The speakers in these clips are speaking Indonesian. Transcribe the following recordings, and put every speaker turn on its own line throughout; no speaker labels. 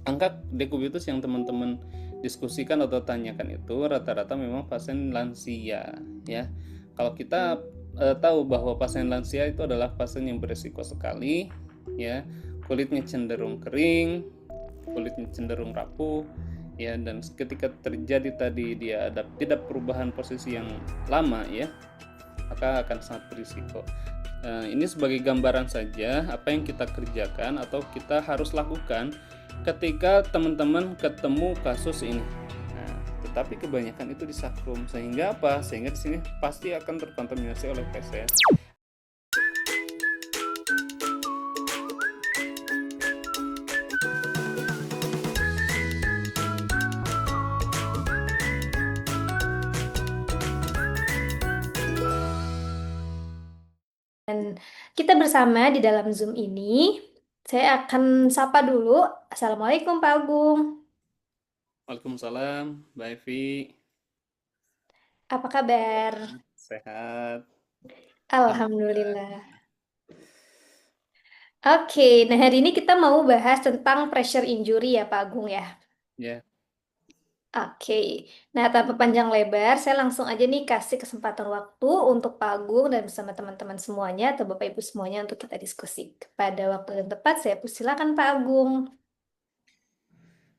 angka dekubitus yang teman-teman diskusikan atau tanyakan itu rata-rata memang pasien lansia ya. Kalau kita tahu bahwa pasien lansia itu adalah pasien yang berisiko sekali ya, kulitnya cenderung kering, kulitnya cenderung rapuh ya, dan ketika terjadi tadi dia ada tidak perubahan posisi yang lama ya, maka akan sangat berisiko. Ini sebagai gambaran saja apa yang kita kerjakan atau kita harus lakukan ketika teman-teman ketemu kasus ini. Nah, tetapi kebanyakan itu di sakrum, sehingga apa? Sehingga di sini pasti akan terkontaminasi oleh feses.
Dan kita bersama di dalam Zoom ini, saya akan sapa dulu. Assalamualaikum Pak Agung.
Waalaikumsalam, Mbak Evi.
Apa kabar?
Sehat. Alhamdulillah.
Alhamdulillah. Oke, nah hari ini kita mau bahas tentang pressure injury ya Pak Agung ya.
Ya,
Oke, nah tanpa panjang lebar, saya langsung aja nih kasih kesempatan waktu untuk Pak Agung dan bersama teman-teman semuanya atau Bapak Ibu semuanya untuk kita diskusi. Pada waktu yang tepat, saya persilakan Pak Agung.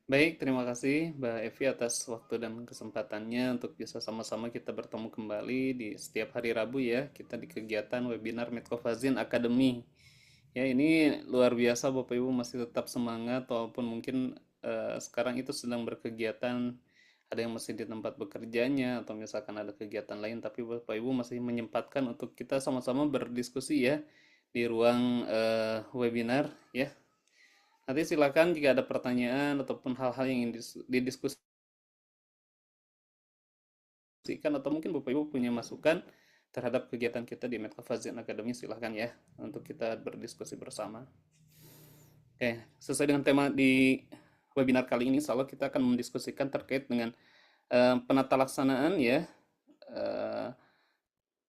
baik, terima kasih Mbak Evi atas waktu dan kesempatannya untuk bisa sama-sama kita bertemu kembali di setiap hari Rabu ya, kita di kegiatan webinar Medcofazin Academy. Ya, ini luar biasa Bapak Ibu masih tetap semangat walaupun mungkin sekarang itu sedang berkegiatan, ada yang masih di tempat bekerjanya atau misalkan ada kegiatan lain, tapi Bapak Ibu masih menyempatkan untuk kita sama-sama berdiskusi ya di ruang webinar ya. Nanti silakan jika ada pertanyaan ataupun hal-hal yang ingin didiskusikan atau mungkin Bapak Ibu punya masukan terhadap kegiatan kita di Medcofazin Academy, silahkan ya untuk kita berdiskusi bersama. Oke, sesuai dengan tema di webinar kali ini, selalu kita akan mendiskusikan terkait dengan penata laksanaan ya, eh,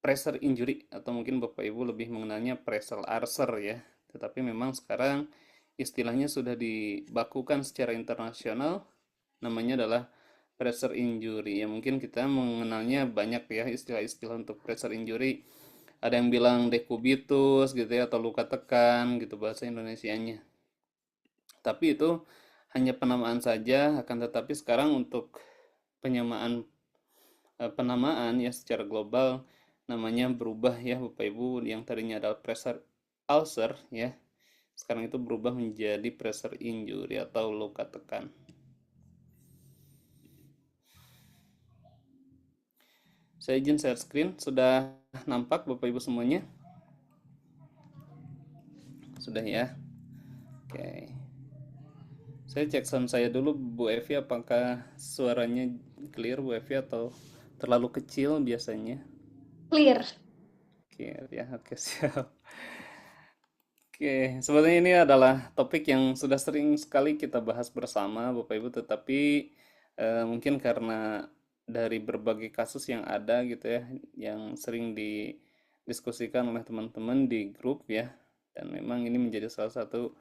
pressure injury atau mungkin Bapak Ibu lebih mengenalnya pressure ulcer ya. Tetapi memang sekarang istilahnya sudah dibakukan secara internasional, namanya adalah pressure injury. Ya mungkin kita mengenalnya banyak ya istilah-istilah untuk pressure injury. Ada yang bilang dekubitus gitu ya atau luka tekan gitu bahasa Indonesianya. Tapi itu hanya penamaan saja, akan tetapi sekarang untuk penyamaan penamaan ya secara global namanya berubah ya Bapak Ibu, yang tadinya adalah pressure ulcer ya. Sekarang itu berubah menjadi pressure injury atau luka tekan. Saya izin share screen, sudah nampak Bapak Ibu semuanya? Sudah ya? Oke. Saya cek sound saya dulu Bu Evi, apakah suaranya clear Bu Evi atau terlalu kecil biasanya?
Clear.
Oke ya, oke siap. Oke, sebetulnya ini adalah topik yang sudah sering sekali kita bahas bersama Bapak Ibu, tetapi mungkin karena dari berbagai kasus yang ada gitu ya, yang sering didiskusikan oleh teman-teman di grup ya, dan memang ini menjadi salah satu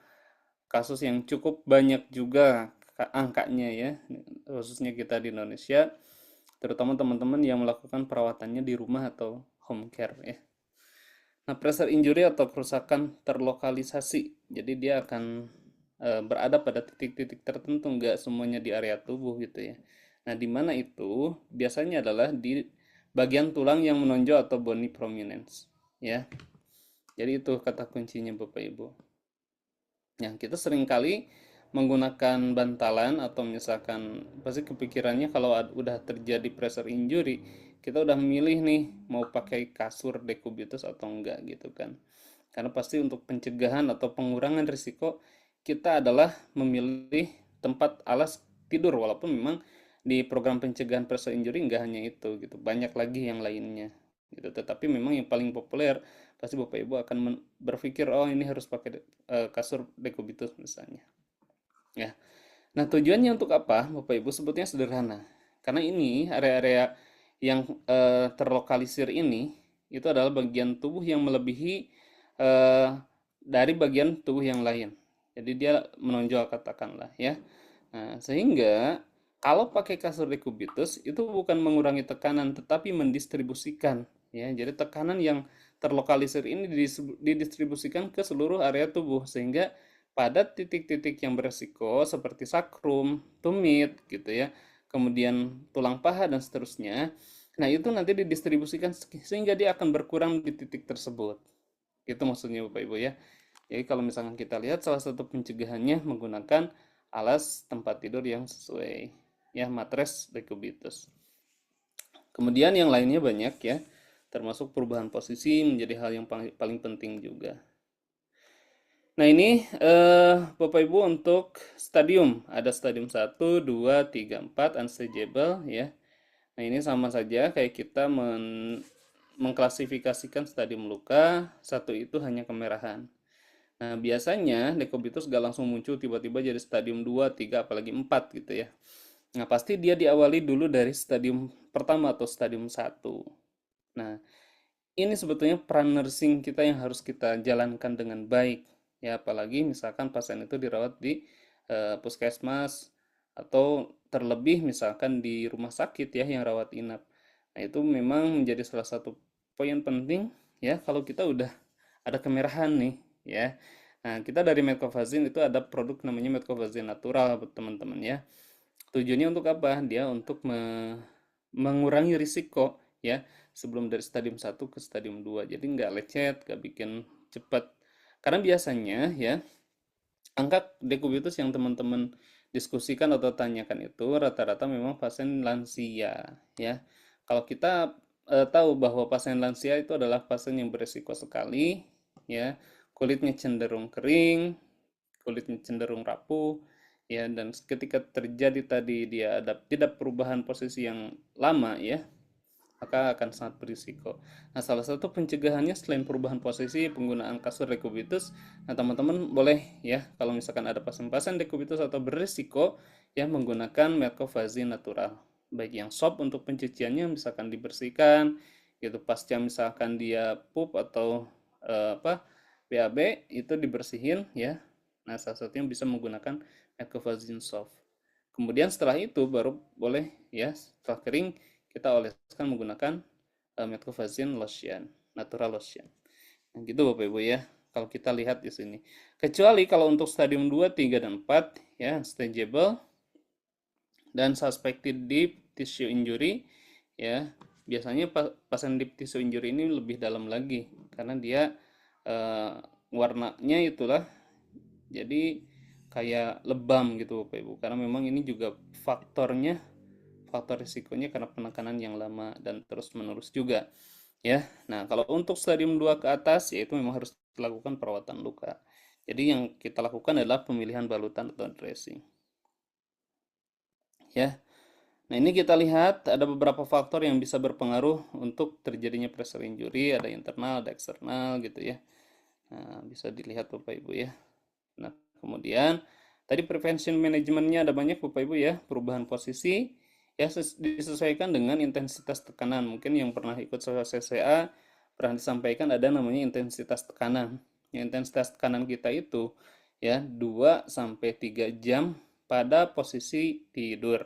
kasus yang cukup banyak juga angkanya ya, khususnya kita di Indonesia, terutama teman-teman yang melakukan perawatannya di rumah atau home care ya. Nah, pressure injury atau kerusakan terlokalisasi. Jadi dia akan berada pada titik-titik tertentu, nggak semuanya di area tubuh gitu ya. Nah, di mana itu biasanya adalah di bagian tulang yang menonjol atau bony prominence, ya. Jadi itu kata kuncinya Bapak Ibu. Nah, kita seringkali menggunakan bantalan atau misalkan pasti kepikirannya kalau udah terjadi pressure injury, kita udah memilih nih mau pakai kasur dekubitus atau enggak gitu kan. Karena pasti untuk pencegahan atau pengurangan risiko kita adalah memilih tempat alas tidur, walaupun memang di program pencegahan pressure injury enggak hanya itu gitu, banyak lagi yang lainnya gitu. Tetapi memang yang paling populer pasti Bapak Ibu akan berpikir oh ini harus pakai kasur dekubitus misalnya. Ya. Nah, tujuannya untuk apa? Bapak Ibu sebetulnya sederhana. Karena ini area-area yang terlokalisir ini itu adalah bagian tubuh yang melebihi eh, dari bagian tubuh yang lain. Jadi dia menonjol katakanlah ya. Nah, sehingga kalau pakai kasur dekubitus itu bukan mengurangi tekanan tetapi mendistribusikan ya. Jadi tekanan yang terlokalisir ini didistribusikan ke seluruh area tubuh sehingga pada titik-titik yang beresiko seperti sakrum, tumit gitu ya, kemudian tulang paha dan seterusnya. Nah, itu nanti didistribusikan sehingga dia akan berkurang di titik tersebut. Itu maksudnya Bapak Ibu ya. Jadi kalau misalkan kita lihat salah satu pencegahannya menggunakan alas tempat tidur yang sesuai ya matres dekubitus. Kemudian yang lainnya banyak ya, termasuk perubahan posisi menjadi hal yang paling penting juga. Nah ini Bapak Ibu untuk stadium, ada stadium 1, 2, 3, 4 unstageable ya. Nah ini sama saja kayak kita mengklasifikasikan stadium luka, satu itu hanya kemerahan. Nah, biasanya dekubitus gak langsung muncul tiba-tiba jadi stadium 2, 3, apalagi 4 gitu ya. Nah, pasti dia diawali dulu dari stadium pertama atau stadium 1. Nah, ini sebetulnya peran nursing kita yang harus kita jalankan dengan baik. Ya, apalagi misalkan pasien itu dirawat di puskesmas atau terlebih misalkan di rumah sakit ya yang rawat inap. Nah, itu memang menjadi salah satu poin penting ya kalau kita udah ada kemerahan nih ya. Nah, kita dari Metcovazin itu ada produk namanya Metcovazin natural teman-teman ya. Tujuannya untuk apa? Dia untuk mengurangi risiko ya sebelum dari stadium 1 ke stadium 2. Jadi nggak lecet, nggak bikin cepat. Karena biasanya ya angka dekubitus yang teman-teman diskusikan atau tanyakan itu rata-rata memang pasien lansia ya. Kalau kita tahu bahwa pasien lansia itu adalah pasien yang beresiko sekali ya, kulitnya cenderung kering, kulitnya cenderung rapuh ya, dan ketika terjadi tadi dia ada tidak perubahan posisi yang lama ya, maka akan sangat berisiko. Nah, salah satu pencegahannya selain perubahan posisi penggunaan kasur dekubitus, nah teman-teman boleh ya kalau misalkan ada pasien-pasien dekubitus atau berisiko ya menggunakan Metcovazin natural. Baik yang sop untuk pencuciannya misalkan dibersihkan gitu pasca misalkan dia pup atau apa BAB itu dibersihin ya. Nah, salah satunya bisa menggunakan Metcovazin soft. Kemudian setelah itu baru boleh ya setelah kering kita oleskan menggunakan Metcovazin lotion, natural lotion. Nah, gitu Bapak Ibu ya. Kalau kita lihat di sini. Kecuali kalau untuk stadium 2, 3 dan 4 ya, stageable dan suspected deep tissue injury ya. Biasanya pasien deep tissue injury ini lebih dalam lagi karena dia eh, warnanya itulah jadi kayak lebam gitu Bapak Ibu. Karena memang ini juga faktor risikonya karena penekanan yang lama dan terus menerus juga ya. Nah, kalau untuk stadium 2 ke atas yaitu memang harus dilakukan perawatan luka. Jadi yang kita lakukan adalah pemilihan balutan atau dressing ya. Nah, ini kita lihat ada beberapa faktor yang bisa berpengaruh untuk terjadinya pressure injury, ada internal, ada eksternal gitu ya. Nah, bisa dilihat Bapak Ibu ya. Nah, kemudian tadi prevention manajemennya ada banyak Bapak Ibu ya, perubahan posisi ya disesuaikan dengan intensitas tekanan. Mungkin yang pernah ikut CCA pernah disampaikan ada namanya intensitas tekanan. Yang intensitas tekanan kita itu ya 2 sampai 3 jam pada posisi tidur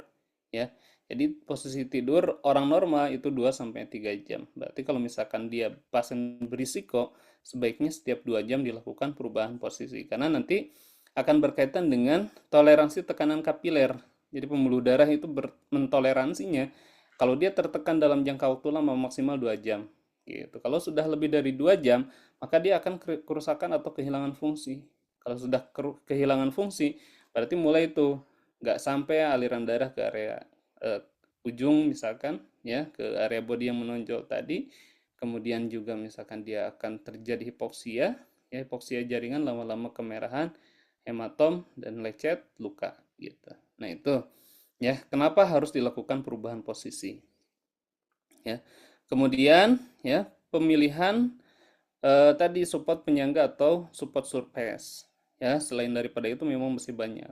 ya. Jadi posisi tidur orang normal itu 2 sampai 3 jam. Berarti kalau misalkan dia pasien berisiko sebaiknya setiap 2 jam dilakukan perubahan posisi karena nanti akan berkaitan dengan toleransi tekanan kapiler. Jadi pembuluh darah itu mentoleransinya kalau dia tertekan dalam jangka waktu lama maksimal 2 jam. Gitu. Kalau sudah lebih dari 2 jam, maka dia akan kerusakan atau kehilangan fungsi. Kalau sudah kehilangan fungsi, berarti mulai itu nggak sampai aliran darah ke area eh, ujung misalkan ya ke area body yang menonjol tadi. Kemudian juga misalkan dia akan terjadi hipoksia, ya hipoksia jaringan lama-lama kemerahan, hematom dan lecet, luka gitu. Nah, itu ya, kenapa harus dilakukan perubahan posisi ya. Kemudian ya, pemilihan tadi support penyangga atau support surface ya, selain daripada itu memang masih banyak.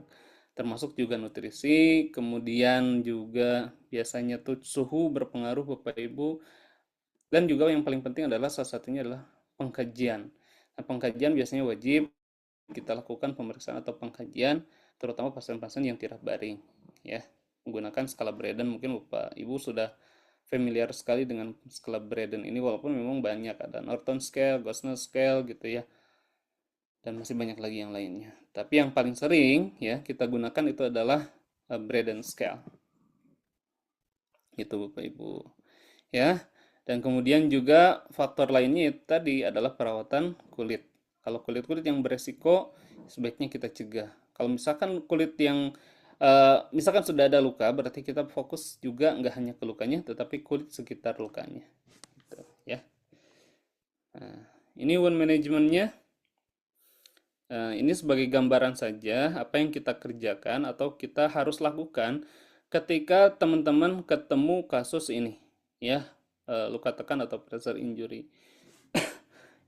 Termasuk juga nutrisi, kemudian juga biasanya tuh suhu berpengaruh Bapak Ibu dan juga yang paling penting adalah salah satunya adalah pengkajian. Nah, pengkajian biasanya wajib kita lakukan pemeriksaan atau pengkajian terutama pasien-pasien yang tiraf baring, ya. Menggunakan skala Braden, mungkin Bapak Ibu sudah familiar sekali dengan skala Braden ini, walaupun memang banyak, ada Norton Scale, Gosner Scale gitu ya, dan masih banyak lagi yang lainnya. Tapi yang paling sering ya kita gunakan itu adalah Braden Scale. Itu Bapak Ibu. Ya. Dan kemudian juga faktor lainnya itu tadi adalah perawatan kulit. Kalau kulit-kulit yang beresiko sebaiknya kita cegah. Kalau misalkan kulit yang misalkan sudah ada luka, berarti kita fokus juga nggak hanya ke lukanya, tetapi kulit sekitar lukanya. Gitu, ya. Nah, ini wound manajemennya. Ini sebagai gambaran saja apa yang kita kerjakan atau kita harus lakukan ketika teman-teman ketemu kasus ini, ya, luka tekan atau pressure injury.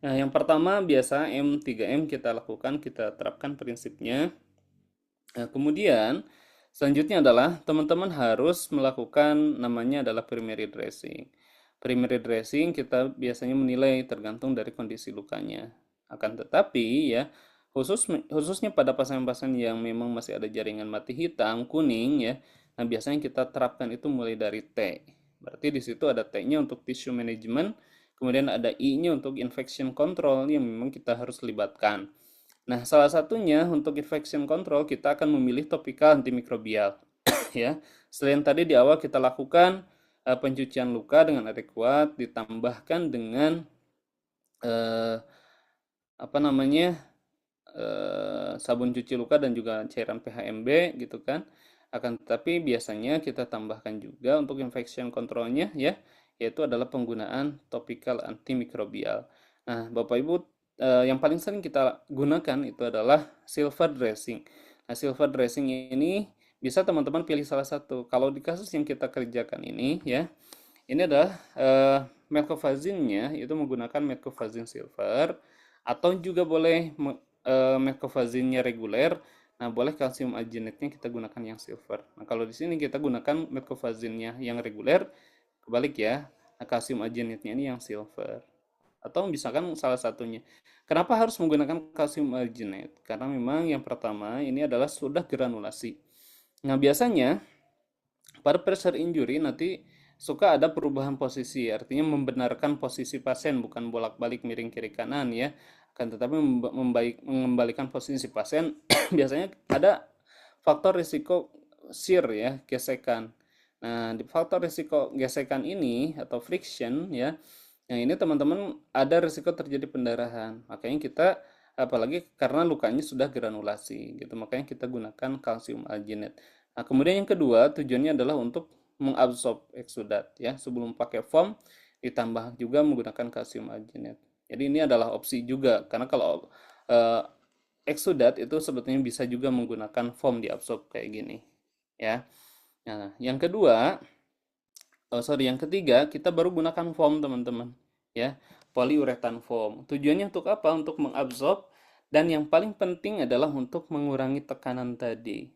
Nah, yang pertama biasa M3M kita lakukan, kita terapkan prinsipnya. Nah, kemudian selanjutnya adalah teman-teman harus melakukan namanya adalah primary dressing. Primary dressing kita biasanya menilai tergantung dari kondisi lukanya. Akan tetapi ya, khususnya pada pasien-pasien yang memang masih ada jaringan mati hitam, kuning ya. Nah, biasanya kita terapkan itu mulai dari T. Berarti di situ ada T-nya untuk tissue management, kemudian ada I-nya untuk infection control yang memang kita harus libatkan. Nah, salah satunya untuk infection control kita akan memilih topikal antimikrobial ya. Selain tadi di awal kita lakukan pencucian luka dengan adekuat ditambahkan dengan eh, apa namanya? Sabun cuci luka dan juga cairan PHMB gitu kan. Akan tetapi biasanya kita tambahkan juga untuk infection controlnya ya, yaitu adalah penggunaan topikal antimikrobial. Nah, Bapak Ibu, yang paling sering kita gunakan itu adalah silver dressing. Nah, silver dressing ini bisa teman-teman pilih salah satu. Kalau di kasus yang kita kerjakan ini ya, ini adalah meclofazine-nya itu menggunakan meclofazine silver atau juga boleh meclofazine-nya reguler. Nah, boleh kalsium arginate-nya kita gunakan yang silver. Nah, kalau di sini kita gunakan meclofazine-nya yang reguler, kebalik ya. Nah, kalsium arginate-nya ini yang silver. Atau misalkan salah satunya. Kenapa harus menggunakan kalsium arginate? Karena memang yang pertama ini adalah sudah granulasi. Nah, biasanya pada pressure injury nanti suka ada perubahan posisi, artinya membenarkan posisi pasien, bukan bolak-balik miring kiri kanan ya. Akan tetapi mengembalikan posisi pasien biasanya ada faktor risiko shear ya, gesekan. Nah, di faktor risiko gesekan ini atau friction ya, yang ini teman-teman ada risiko terjadi pendarahan. Makanya kita apalagi karena lukanya sudah granulasi gitu, makanya kita gunakan kalsium alginate. Nah, kemudian yang kedua tujuannya adalah untuk mengabsorb eksudat ya. Sebelum pakai foam ditambah juga menggunakan kalsium alginate. Jadi ini adalah opsi juga karena kalau eh, eksudat itu sebetulnya bisa juga menggunakan foam diabsorb kayak gini ya. Nah, yang kedua, yang ketiga kita baru gunakan foam teman-teman ya, polyurethane foam. Tujuannya untuk apa? Untuk mengabsorb dan yang paling penting adalah untuk mengurangi tekanan tadi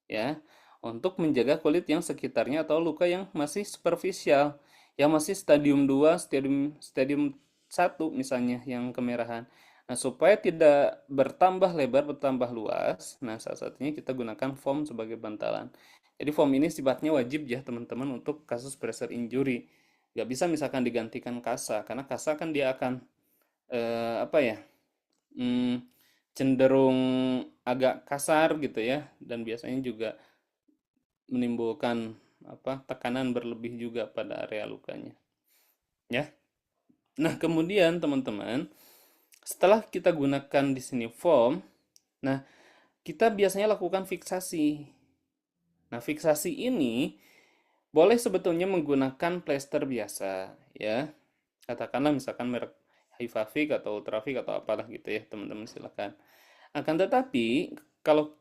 ya, untuk menjaga kulit yang sekitarnya atau luka yang masih superficial, yang masih stadium 2, stadium stadium 1 misalnya yang kemerahan. Nah, supaya tidak bertambah lebar, bertambah luas, nah salah satunya kita gunakan foam sebagai bantalan. Jadi foam ini sifatnya wajib ya teman-teman untuk kasus pressure injury. Nggak bisa misalkan digantikan kasa, karena kasa kan dia akan apa ya, hmm, cenderung agak kasar gitu ya, dan biasanya juga menimbulkan apa tekanan berlebih juga pada area lukanya. Ya. Nah, kemudian teman-teman, setelah kita gunakan di sini foam, nah kita biasanya lakukan fiksasi. Nah, fiksasi ini boleh sebetulnya menggunakan plester biasa, ya. Katakanlah misalkan merek Hivavik atau Ultravik atau apalah gitu ya, teman-teman silakan. Akan tetapi kalau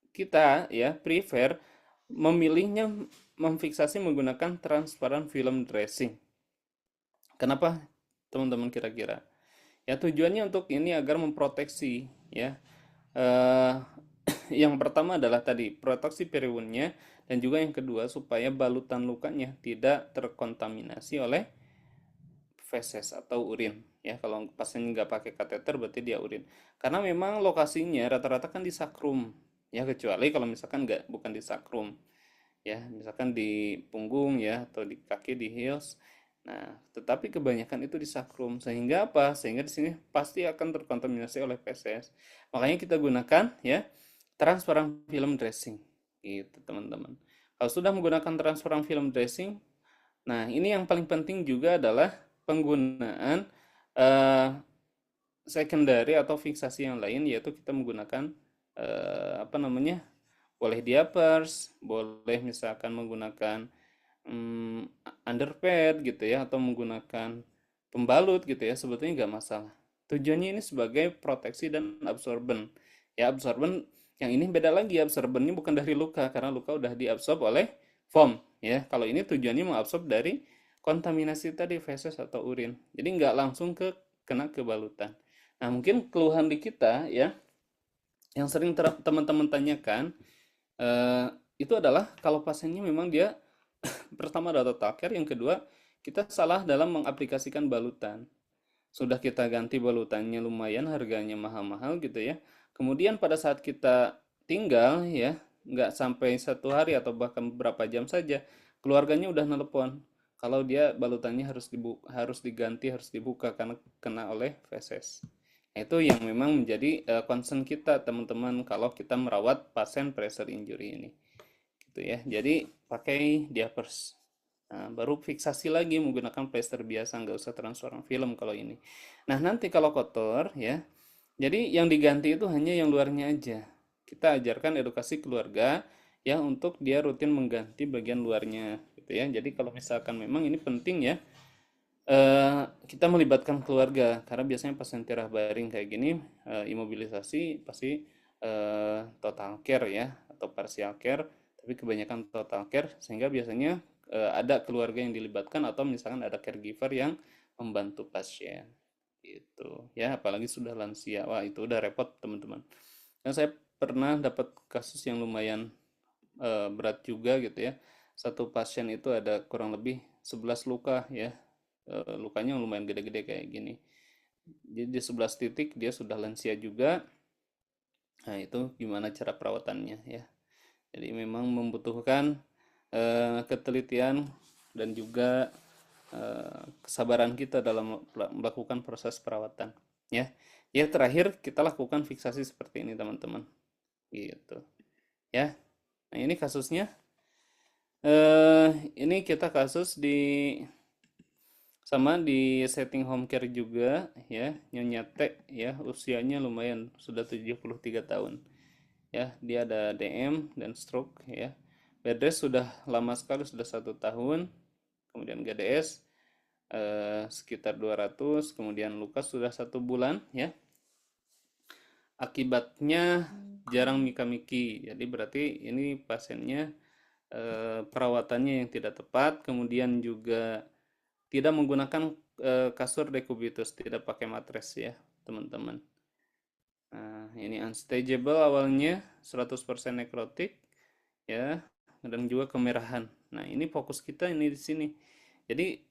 kita ya prefer memilihnya memfiksasi menggunakan transparan film dressing. Kenapa teman-teman kira-kira? Ya tujuannya untuk ini agar memproteksi ya. Eh, yang pertama adalah tadi proteksi periwunnya dan juga yang kedua supaya balutan lukanya tidak terkontaminasi oleh feses atau urin ya. Kalau pasien nggak pakai kateter berarti dia urin. Karena memang lokasinya rata-rata kan di sakrum ya, kecuali kalau misalkan nggak bukan di sakrum ya, misalkan di punggung ya atau di kaki di heels. Nah, tetapi kebanyakan itu di sakrum sehingga apa? Sehingga di sini pasti akan terkontaminasi oleh feses. Makanya kita gunakan ya transparan film dressing gitu teman-teman. Kalau sudah menggunakan transparan film dressing, nah ini yang paling penting juga adalah penggunaan eh, secondary atau fiksasi yang lain, yaitu kita menggunakan apa namanya, boleh diapers, boleh misalkan menggunakan mm, underpad gitu ya, atau menggunakan pembalut gitu ya, sebetulnya nggak masalah. Tujuannya ini sebagai proteksi dan absorben. Ya, absorben yang ini beda lagi, absorbennya bukan dari luka karena luka udah diabsorb oleh foam ya. Kalau ini tujuannya mengabsorb dari kontaminasi tadi feses atau urin. Jadi nggak langsung kena ke balutan. Nah, mungkin keluhan di kita ya yang sering teman-teman tanyakan eh, itu adalah kalau pasiennya memang dia pertama ada total care, yang kedua kita salah dalam mengaplikasikan balutan. Sudah kita ganti balutannya lumayan harganya mahal-mahal gitu ya. Kemudian pada saat kita tinggal ya, nggak sampai 1 hari atau bahkan beberapa jam saja, keluarganya udah nelpon kalau dia balutannya harus diganti, harus dibuka karena kena oleh feses. Nah, itu yang memang menjadi concern kita teman-teman kalau kita merawat pasien pressure injury ini gitu ya. Jadi pakai diapers. Nah, baru fiksasi lagi menggunakan plester biasa, nggak usah transparan film kalau ini. Nah, nanti kalau kotor ya, jadi yang diganti itu hanya yang luarnya aja. Kita ajarkan edukasi keluarga ya untuk dia rutin mengganti bagian luarnya gitu ya. Jadi kalau misalkan memang ini penting ya, kita melibatkan keluarga karena biasanya pasien tirah baring kayak gini, imobilisasi pasti total care ya atau partial care, tapi kebanyakan total care sehingga biasanya ada keluarga yang dilibatkan atau misalkan ada caregiver yang membantu pasien gitu ya, apalagi sudah lansia, wah itu udah repot teman-teman. Dan saya pernah dapat kasus yang lumayan berat juga gitu ya. Satu pasien itu ada kurang lebih 11 luka ya. Lukanya lumayan gede-gede kayak gini. Jadi di 11 titik dia sudah lansia juga. Nah, itu gimana cara perawatannya ya. Jadi memang membutuhkan ketelitian dan juga kesabaran kita dalam melakukan proses perawatan ya. Ya terakhir kita lakukan fiksasi seperti ini teman-teman. Gitu ya. Nah, ini kasusnya. Ini kita kasus sama di setting home care juga ya, Nyonya T ya, usianya lumayan sudah 73 tahun. Ya, dia ada DM dan stroke ya. Bed rest sudah lama sekali, sudah 1 tahun. Kemudian GDS sekitar 200, kemudian luka sudah 1 bulan ya. Akibatnya jarang mika-miki. Jadi berarti ini pasiennya perawatannya yang tidak tepat, kemudian juga tidak menggunakan kasur dekubitus, tidak pakai matres ya, teman-teman. Nah, ini unstageable awalnya, 100% nekrotik ya, dan juga kemerahan. Nah, ini fokus kita ini di sini. Jadi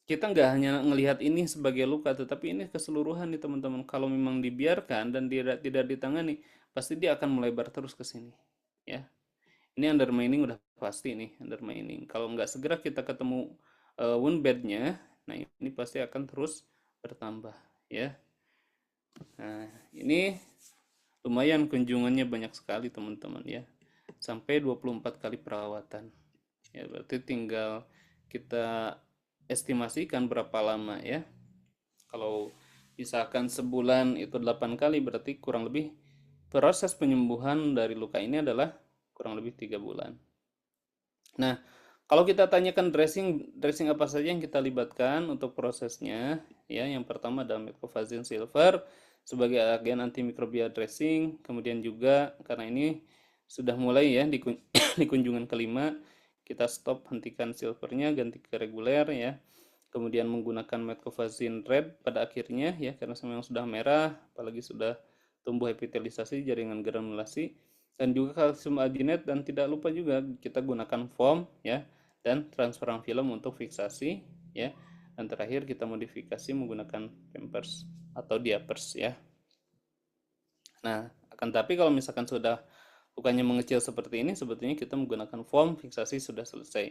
kita nggak hanya melihat ini sebagai luka, tetapi ini keseluruhan nih teman-teman. Kalau memang dibiarkan dan tidak ditangani, pasti dia akan melebar terus ke sini. Ya, ini undermining udah pasti nih, undermining. Kalau nggak segera kita ketemu wound bednya, nah ini pasti akan terus bertambah ya. Nah, ini lumayan kunjungannya banyak sekali teman-teman ya. Sampai 24 kali perawatan. Ya, berarti tinggal kita estimasikan berapa lama ya. Kalau misalkan sebulan itu 8 kali, berarti kurang lebih proses penyembuhan dari luka ini adalah kurang lebih 3 bulan. Nah, kalau kita tanyakan dressing, dressing apa saja yang kita libatkan untuk prosesnya, ya, yang pertama adalah Metcovazine Silver sebagai agen antimikrobial dressing, kemudian juga karena ini sudah mulai ya di, di kunjungan kelima, kita stop, hentikan silvernya, ganti ke reguler ya. Kemudian menggunakan Metcovazine Red pada akhirnya ya, karena memang sudah merah, apalagi sudah tumbuh epitelisasi jaringan granulasi, dan juga kalsium alginate, dan tidak lupa juga kita gunakan foam ya dan transferan film untuk fiksasi ya. Dan terakhir kita modifikasi menggunakan Pampers atau diapers ya. Nah, akan tapi kalau misalkan sudah lukanya mengecil seperti ini, sebetulnya kita menggunakan foam fiksasi sudah selesai.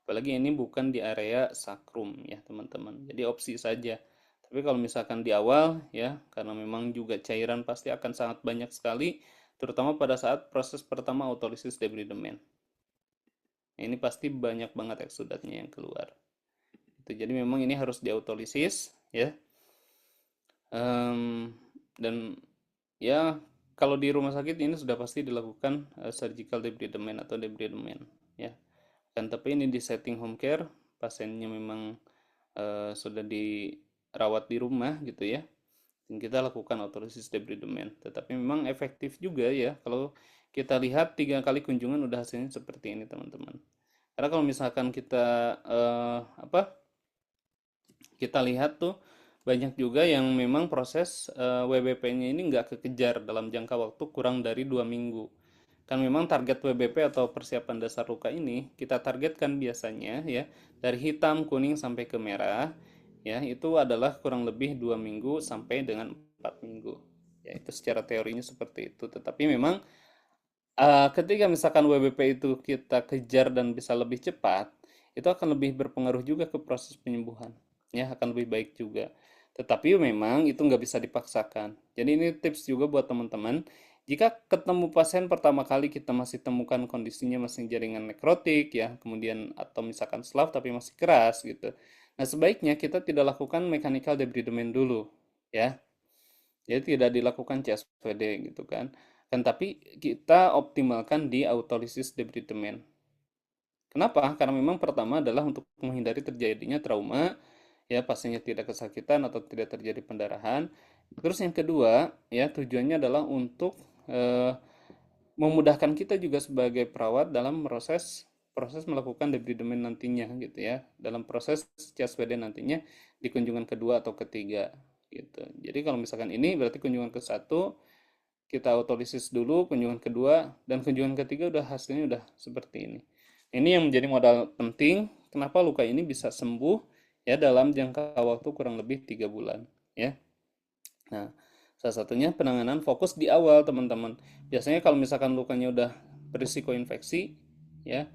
Apalagi ini bukan di area sakrum ya teman-teman. Jadi opsi saja. Tapi kalau misalkan di awal ya, karena memang juga cairan pasti akan sangat banyak sekali, terutama pada saat proses pertama autolisis debridement. Nah, ini pasti banyak banget eksudatnya yang keluar. Jadi memang ini harus diautolisis ya. Dan ya kalau di rumah sakit ini sudah pasti dilakukan surgical debridement atau debridement ya. Dan tapi ini di setting home care, pasiennya memang sudah dirawat di rumah gitu ya. Dan kita lakukan autolisis debridement. Tetapi memang efektif juga ya kalau kita lihat 3 kali kunjungan udah hasilnya seperti ini teman-teman. Karena kalau misalkan kita kita lihat tuh banyak juga yang memang proses WBP-nya ini nggak kekejar dalam jangka waktu kurang dari 2 minggu. Kan memang target WBP atau persiapan dasar luka ini kita targetkan biasanya ya dari hitam, kuning sampai ke merah ya itu adalah kurang lebih 2 minggu sampai dengan 4 minggu. Ya itu secara teorinya seperti itu. Tetapi memang ketika misalkan WBP itu kita kejar dan bisa lebih cepat, itu akan lebih berpengaruh juga ke proses penyembuhan. Ya, akan lebih baik juga. Tetapi memang itu nggak bisa dipaksakan. Jadi ini tips juga buat teman-teman. Jika ketemu pasien pertama kali kita masih temukan kondisinya masih jaringan nekrotik ya, kemudian atau misalkan SLAF tapi masih keras gitu. Nah, sebaiknya kita tidak lakukan mechanical debridement dulu ya. Jadi tidak dilakukan CSPD gitu kan. Dan tapi kita optimalkan di autolysis debridement. Kenapa? Karena memang pertama adalah untuk menghindari terjadinya trauma, ya pasiennya tidak kesakitan atau tidak terjadi pendarahan. Terus yang kedua, ya tujuannya adalah untuk eh, memudahkan kita juga sebagai perawat dalam proses proses melakukan debridement nantinya gitu ya, dalam proses CSPD nantinya di kunjungan kedua atau ketiga gitu. Jadi kalau misalkan ini berarti kunjungan ke satu kita autolisis dulu, kunjungan kedua, dan kunjungan ketiga udah hasilnya udah seperti ini. Ini yang menjadi modal penting, kenapa luka ini bisa sembuh ya dalam jangka waktu kurang lebih 3 bulan ya. Nah, salah satunya penanganan fokus di awal teman-teman. Biasanya kalau misalkan lukanya udah berisiko infeksi ya,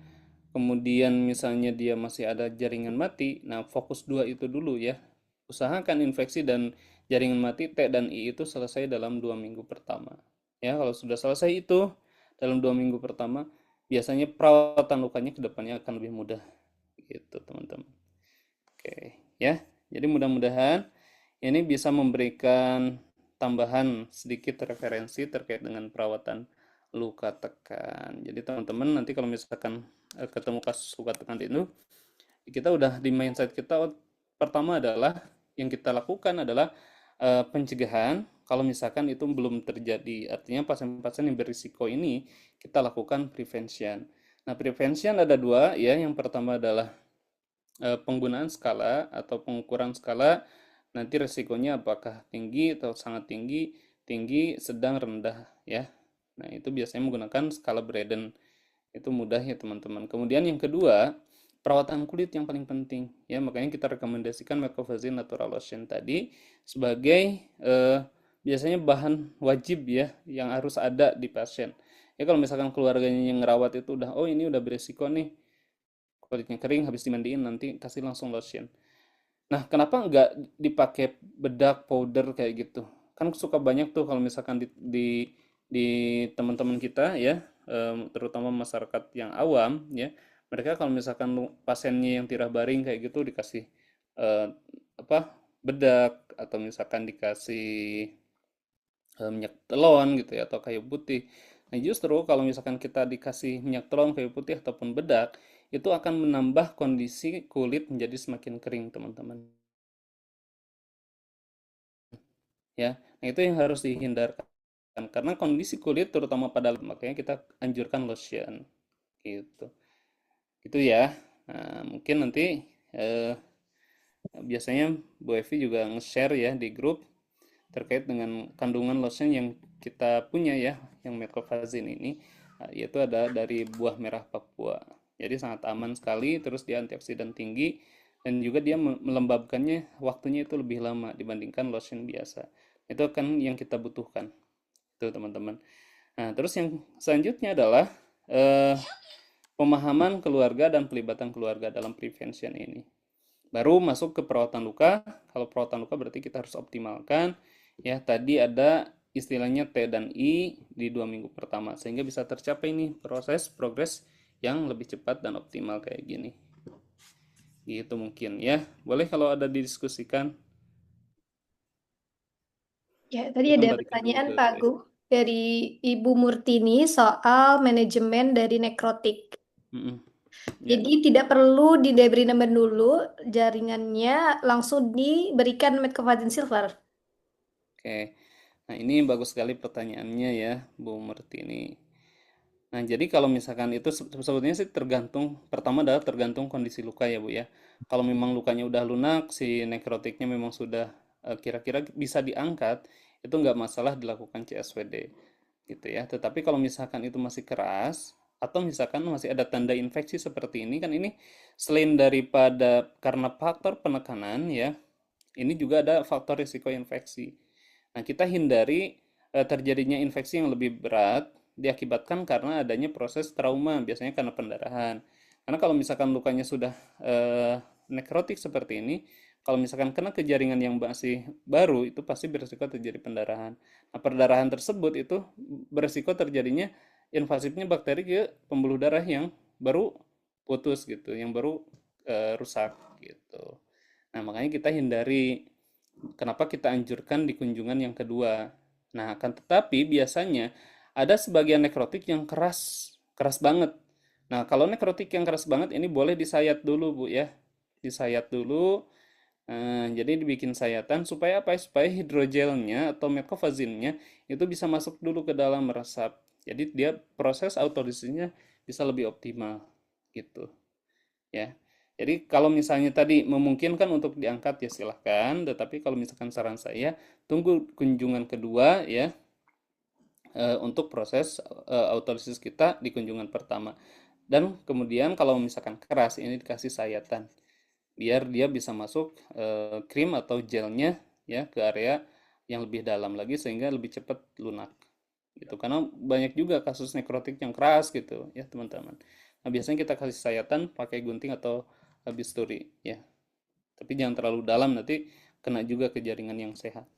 kemudian misalnya dia masih ada jaringan mati, nah fokus dua itu dulu ya. Usahakan infeksi dan jaringan mati T dan I itu selesai dalam 2 minggu pertama. Ya, kalau sudah selesai itu dalam 2 minggu pertama, biasanya perawatan lukanya ke depannya akan lebih mudah gitu teman-teman. Oke, ya. Jadi mudah-mudahan ini bisa memberikan tambahan sedikit referensi terkait dengan perawatan luka tekan. Jadi teman-teman nanti kalau misalkan ketemu kasus luka tekan itu, kita udah di mindset kita pertama adalah yang kita lakukan adalah pencegahan. Kalau misalkan itu belum terjadi, artinya pasien-pasien yang berisiko ini kita lakukan prevention. Nah, prevention ada dua ya. Yang pertama adalah penggunaan skala atau pengukuran skala nanti resikonya apakah tinggi atau sangat tinggi, tinggi, sedang, rendah ya. Nah, itu biasanya menggunakan skala Braden. Itu mudah ya teman-teman. Kemudian yang kedua, perawatan kulit yang paling penting ya, makanya kita rekomendasikan Mecofazine Natural Lotion tadi sebagai biasanya bahan wajib ya yang harus ada di pasien. Ya kalau misalkan keluarganya yang ngerawat itu udah oh ini udah beresiko nih kulitnya kering habis dimandiin nanti kasih langsung lotion. Nah, kenapa nggak dipakai bedak powder kayak gitu? Kan suka banyak tuh kalau misalkan di teman-teman kita ya, terutama masyarakat yang awam ya, mereka kalau misalkan pasiennya yang tirah baring kayak gitu dikasih eh, apa bedak atau misalkan dikasih minyak telon gitu ya atau kayu putih. Nah, justru kalau misalkan kita dikasih minyak telon, kayu putih ataupun bedak, itu akan menambah kondisi kulit menjadi semakin kering, teman-teman. Ya, nah itu yang harus dihindarkan karena kondisi kulit terutama pada makanya kita anjurkan lotion gitu. Itu ya. Nah, mungkin nanti eh, biasanya Bu Evi juga nge-share ya di grup terkait dengan kandungan lotion yang kita punya ya, yang Mecofazine ini, yaitu ada dari buah merah Papua. Jadi sangat aman sekali, terus dia antioksidan tinggi, dan juga dia melembabkannya waktunya itu lebih lama dibandingkan lotion biasa. Itu kan yang kita butuhkan, itu teman-teman. Nah, terus yang selanjutnya adalah eh, pemahaman keluarga dan pelibatan keluarga dalam prevention ini. Baru masuk ke perawatan luka. Kalau perawatan luka berarti kita harus optimalkan. Ya, tadi ada istilahnya T dan I di 2 minggu pertama. Sehingga bisa tercapai nih progres yang lebih cepat dan optimal kayak gini. Gitu mungkin ya. Boleh kalau ada didiskusikan.
Ya, tadi
Kita
ada
kembalikan dulu
pertanyaan
ke
Pak
Grace.
Agung dari Ibu Murtini soal manajemen dari nekrotik.
Mm-mm. Ya,
Jadi tidak perlu di debris number dulu, jaringannya langsung diberikan metcovadin silver.
oke. Nah, ini bagus sekali pertanyaannya ya, Bu Martini. Nah, jadi kalau misalkan itu sebetulnya sih tergantung, pertama adalah tergantung kondisi luka ya, Bu ya. Kalau memang lukanya udah lunak, si nekrotiknya memang sudah kira-kira bisa diangkat, itu nggak masalah dilakukan CSWD gitu ya. Tetapi kalau misalkan itu masih keras, atau misalkan masih ada tanda infeksi seperti ini, kan ini selain daripada karena faktor penekanan ya, ini juga ada faktor risiko infeksi. Nah, kita hindari terjadinya infeksi yang lebih berat diakibatkan karena adanya proses trauma, biasanya karena pendarahan. Karena kalau misalkan lukanya sudah nekrotik seperti ini, kalau misalkan kena ke jaringan yang masih baru, itu pasti berisiko terjadi pendarahan. Nah, perdarahan tersebut itu berisiko terjadinya invasifnya bakteri ke pembuluh darah yang baru putus gitu, yang baru rusak gitu. Nah, makanya kita hindari. Kenapa kita anjurkan di kunjungan yang kedua? Nah, akan tetapi biasanya ada sebagian nekrotik yang keras, keras banget. Nah, kalau nekrotik yang keras banget ini boleh disayat dulu, Bu ya. Disayat dulu. Jadi dibikin sayatan supaya apa? Supaya hidrogelnya atau metcovazinnya itu bisa masuk dulu ke dalam meresap. Jadi dia proses autolisisnya bisa lebih optimal gitu ya. Jadi kalau misalnya tadi memungkinkan untuk diangkat ya silahkan, tetapi kalau misalkan saran saya tunggu kunjungan kedua ya untuk proses autolisis kita di kunjungan pertama. Dan kemudian kalau misalkan keras ini dikasih sayatan biar dia bisa masuk krim atau gelnya ya ke area yang lebih dalam lagi sehingga lebih cepat lunak gitu karena banyak juga kasus nekrotik yang keras gitu ya teman-teman. Nah, biasanya kita kasih sayatan pakai gunting atau bisturi ya. Tapi jangan terlalu dalam nanti kena juga ke jaringan yang sehat.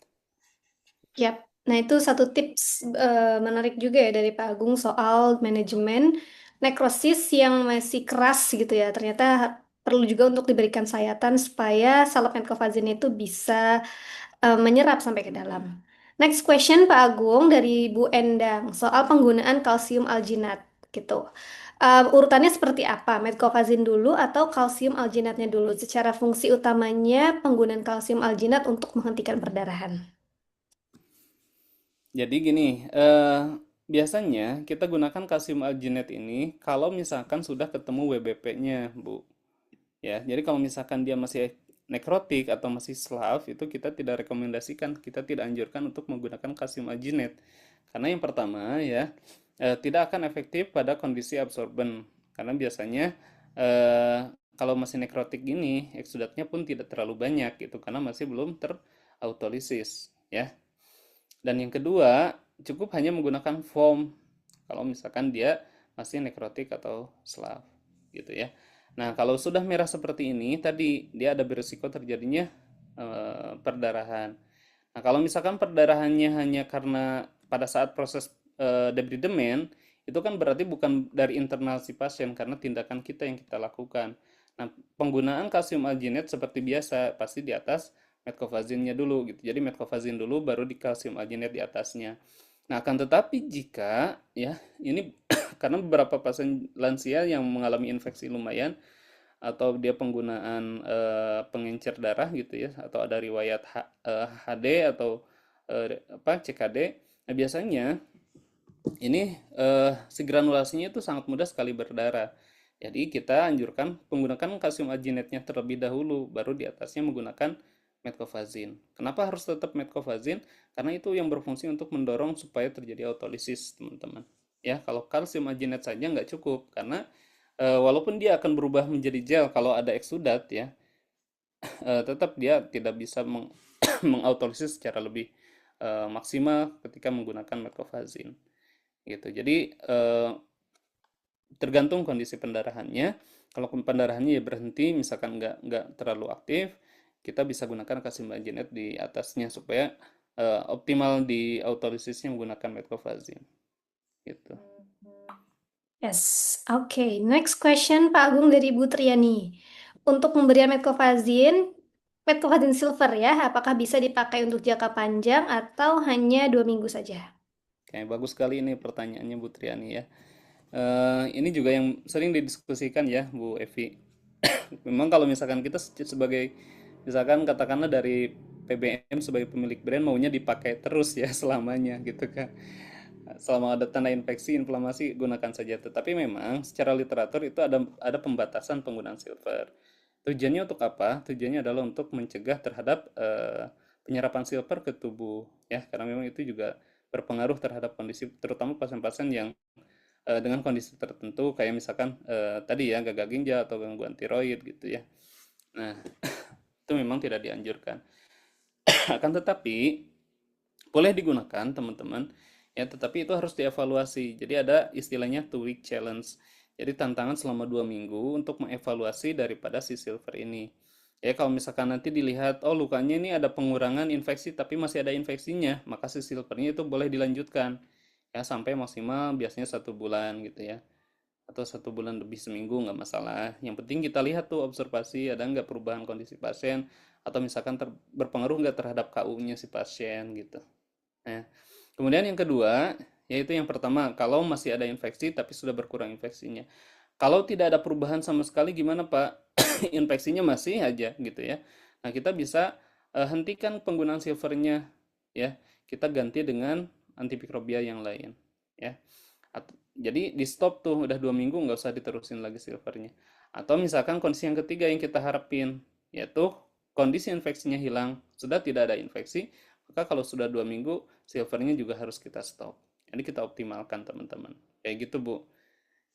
Yap. Nah, itu satu tips menarik juga ya dari Pak Agung soal manajemen nekrosis yang masih keras gitu ya. Ternyata perlu juga untuk diberikan sayatan supaya salep metcovazin itu bisa menyerap sampai ke dalam. Next question Pak Agung dari Bu Endang soal penggunaan kalsium alginat gitu. Urutannya seperti apa? Metcovazin dulu atau kalsium alginatnya dulu? Secara fungsi utamanya penggunaan kalsium alginat untuk menghentikan perdarahan.
Jadi gini, biasanya kita gunakan kalsium alginate ini kalau misalkan sudah ketemu WBP-nya, Bu. Ya, jadi kalau misalkan dia masih nekrotik atau masih SLAV itu kita tidak rekomendasikan, kita tidak anjurkan untuk menggunakan kalsium alginate. Karena yang pertama ya, tidak akan efektif pada kondisi absorben. Karena biasanya eh, kalau masih nekrotik gini, eksudatnya pun tidak terlalu banyak gitu karena masih belum terautolysis ya. Dan yang kedua, cukup hanya menggunakan foam kalau misalkan dia masih nekrotik atau SLAV gitu ya. Nah, kalau sudah merah seperti ini, tadi dia ada berisiko terjadinya perdarahan. Nah, kalau misalkan perdarahannya hanya karena pada saat proses debridemen, itu kan berarti bukan dari internal si pasien karena tindakan kita yang kita lakukan. Nah, penggunaan kalsium alginate seperti biasa pasti di atas metcovazinnya dulu gitu. Jadi metcovazin dulu baru di kalsium alginate di atasnya. Nah, akan tetapi jika ya ini karena beberapa pasien lansia yang mengalami infeksi lumayan atau dia penggunaan pengencer darah gitu ya atau ada riwayat HD atau apa CKD. Nah, biasanya ini si granulasinya itu sangat mudah sekali berdarah. Jadi kita anjurkan menggunakan kalsium arginate-nya terlebih dahulu, baru di atasnya menggunakan metcovazin. Kenapa harus tetap metcovazin? Karena itu yang berfungsi untuk mendorong supaya terjadi autolisis, teman-teman. Ya, kalau kalsium arginate saja nggak cukup, karena walaupun dia akan berubah menjadi gel kalau ada eksudat ya, tetap dia tidak bisa mengautolisis secara lebih maksimal ketika menggunakan metcloprazine gitu. Jadi tergantung kondisi pendarahannya. Kalau pendarahannya ya berhenti, misalkan nggak terlalu aktif, kita bisa gunakan casimlagenet di atasnya supaya optimal di autolisisnya menggunakan metcloprazine gitu.
Yes, oke. Next question Pak Agung dari Bu Triani. Untuk pemberian metcloprazine silver ya, apakah bisa dipakai untuk jangka panjang atau hanya 2 minggu saja?
Kayak bagus sekali ini pertanyaannya Bu Triani ya. Ini juga yang sering didiskusikan ya Bu Evi. Memang kalau misalkan kita sebagai misalkan katakanlah dari PBM sebagai pemilik brand maunya dipakai terus ya selamanya gitu kan. Selama ada tanda infeksi, inflamasi gunakan saja. Tetapi memang secara literatur itu ada pembatasan penggunaan silver. Tujuannya untuk apa? Tujuannya adalah untuk mencegah terhadap penyerapan silver ke tubuh ya, karena memang itu juga berpengaruh terhadap kondisi terutama pasien-pasien yang dengan kondisi tertentu kayak misalkan tadi ya gagal ginjal atau gangguan tiroid gitu ya. Nah, itu memang tidak dianjurkan. Akan tetapi boleh digunakan teman-teman ya, tetapi itu harus dievaluasi. Jadi ada istilahnya 2 week challenge. Jadi tantangan selama 2 minggu untuk mengevaluasi daripada si silver ini. Ya kalau misalkan nanti dilihat oh lukanya ini ada pengurangan infeksi tapi masih ada infeksinya, maka si silvernya itu boleh dilanjutkan ya sampai maksimal biasanya 1 bulan gitu ya, atau 1 bulan lebih seminggu nggak masalah. Yang penting kita lihat tuh observasi ada nggak perubahan kondisi pasien atau misalkan berpengaruh nggak terhadap KU-nya si pasien gitu. Nah, kemudian yang kedua, yaitu yang pertama, kalau masih ada infeksi tapi sudah berkurang infeksinya. Kalau tidak ada perubahan sama sekali gimana Pak? Infeksinya masih aja gitu ya. Nah, kita bisa hentikan penggunaan silvernya ya. Kita ganti dengan antimikrobia yang lain ya. Jadi di stop tuh udah 2 minggu nggak usah diterusin lagi silvernya. Atau misalkan kondisi yang ketiga yang kita harapin yaitu kondisi infeksinya hilang, sudah tidak ada infeksi, maka kalau sudah 2 minggu silvernya juga harus kita stop. Jadi kita optimalkan teman-teman. Kayak gitu Bu.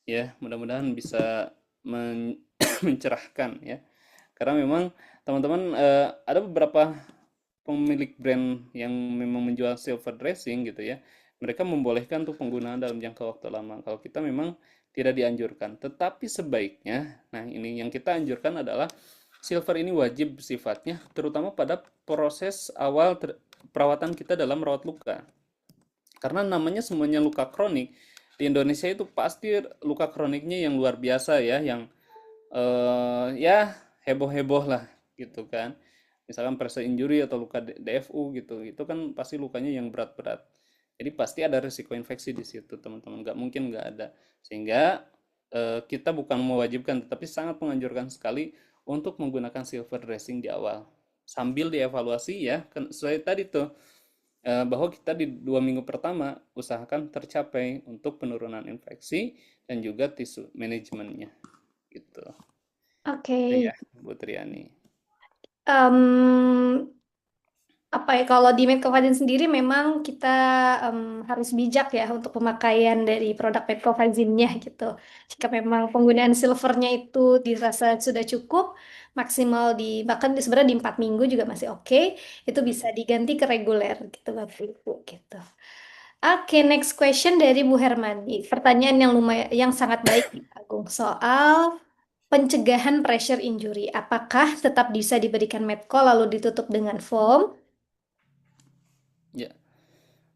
Ya, mudah-mudahan bisa mencerahkan ya. Karena memang teman-teman ada beberapa pemilik brand yang memang menjual silver dressing gitu ya. Mereka membolehkan tuh penggunaan dalam jangka waktu lama. Kalau kita memang tidak dianjurkan. Tetapi sebaiknya, nah ini yang kita anjurkan adalah silver ini wajib sifatnya, terutama pada proses awal perawatan kita dalam merawat luka. Karena namanya semuanya luka kronik, di Indonesia itu pasti luka kroniknya yang luar biasa ya, yang ya heboh-heboh lah gitu kan. Misalkan pressure injury atau luka DFU gitu, itu kan pasti lukanya yang berat-berat. Jadi pasti ada risiko infeksi di situ teman-teman, nggak mungkin nggak ada. Sehingga kita bukan mewajibkan, tetapi sangat menganjurkan sekali untuk menggunakan silver dressing di awal. Sambil dievaluasi ya, kan sesuai tadi tuh bahwa kita di 2 minggu pertama usahakan tercapai untuk penurunan infeksi dan juga tisu manajemennya gitu.
Oke.
Itu ya Bu Triani.
Em, apa ya kalau di Medcovadin sendiri memang kita harus bijak ya untuk pemakaian dari produk Medcovadin-nya gitu. Jika memang penggunaan silvernya itu dirasa sudah cukup, maksimal di bahkan sebenarnya di 4 minggu juga masih oke, itu bisa
Mm-mm.
diganti ke reguler gitu Bapak Ibu gitu. Oke, next question dari Bu Hermani. Pertanyaan yang lumayan yang sangat baik nih, Pak Agung, soal pencegahan pressure injury. Apakah tetap bisa diberikan medco lalu ditutup dengan foam?
Ya,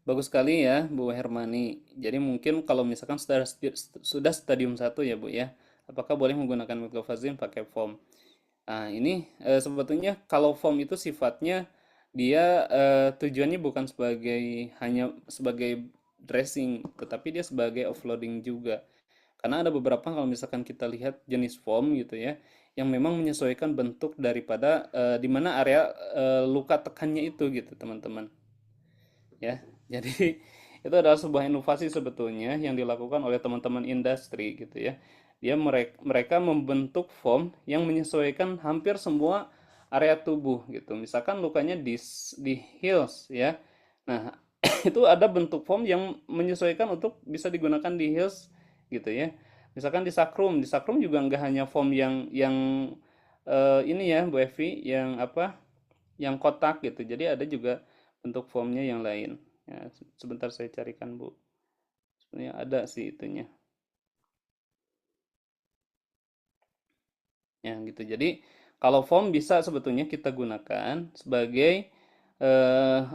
bagus sekali ya Bu Hermani. Jadi mungkin kalau misalkan sudah stadium 1 ya Bu ya, apakah boleh menggunakan metcloprazine pakai foam? Nah, ini sebetulnya kalau foam itu sifatnya dia tujuannya bukan hanya sebagai dressing, tetapi dia sebagai offloading juga. Karena ada beberapa kalau misalkan kita lihat jenis foam gitu ya, yang memang menyesuaikan bentuk daripada di mana area luka tekannya itu gitu, teman-teman. Ya. Jadi itu adalah sebuah inovasi sebetulnya yang dilakukan oleh teman-teman industri gitu ya. Mereka membentuk foam yang menyesuaikan hampir semua area tubuh gitu. Misalkan lukanya di heels ya. Nah, itu ada bentuk foam yang menyesuaikan untuk bisa digunakan di heels gitu ya. Misalkan di sacrum juga nggak hanya foam yang ini ya Bu Evi yang apa? Yang kotak gitu. Jadi ada juga bentuk formnya yang lain. Ya, sebentar saya carikan Bu. Sebenarnya ada sih itunya. Ya gitu. Jadi kalau form bisa sebetulnya kita gunakan sebagai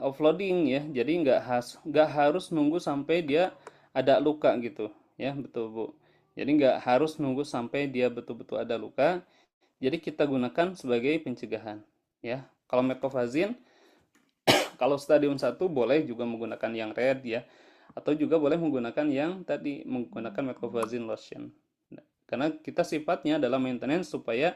offloading ya. Jadi nggak harus nunggu sampai dia ada luka gitu. Ya betul Bu. Jadi nggak harus nunggu sampai dia betul-betul ada luka. Jadi kita gunakan sebagai pencegahan. Ya, kalau metcofazin, kalau stadium 1 boleh juga menggunakan yang red ya, atau juga boleh menggunakan yang tadi menggunakan metcofazin lotion. Nah, karena kita sifatnya adalah maintenance supaya